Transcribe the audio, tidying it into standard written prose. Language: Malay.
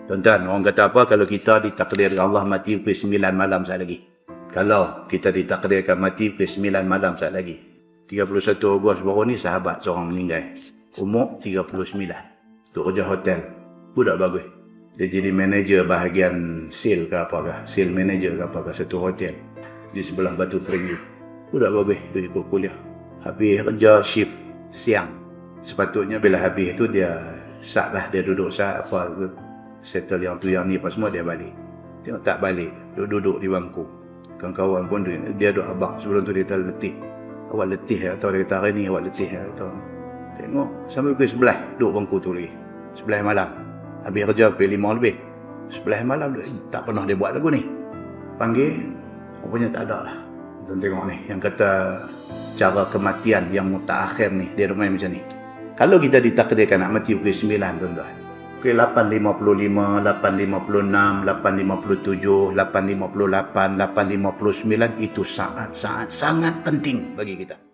Tuan-tuan, orang kata apa kalau kita ditakdirkan Allah mati pukul 9 malam saat lagi? Kalau kita ditakdirkan mati pukul 9 malam saat lagi. 31 Ogos baru ni sahabat seorang meninggal. Umur 39. Untuk kerja hotel. Budak bagus. Dia jadi manager bahagian sale ke apa ke. Sale manager ke apa ke satu hotel. Di sebelah Batu Ferringhi. Budak bagus. Dia ikut kuliah. Habis kerja shift siang. Sepatutnya bila habis tu dia sat lah. Dia duduk sat apa ke. Settle yang tu yang ni apa semua dia balik. Tengok tak balik. Duduk di bangku. Kawan-kawan pun dia duduk abang. Sebelum tu dia terletih. Awak letih atau dia kata hari ni awak letih atau tengok sampai pukul 11 duduk bangku tu lagi. 11 malam. Habis kerja pukul 5 lebih. 11 malam tak pernah dia buat lagu ni. Panggil rupanya tak ada lah. Tuan tengok ni yang kata cara kematian yang mutaakhir ni dia main macam ni. Kalau kita ditakdirkan nak mati pukul 9 tuan-tuan. Pukul 8.55, 8.56, 8.57, 8.58, 8.59 itu saat-saat sangat penting bagi kita.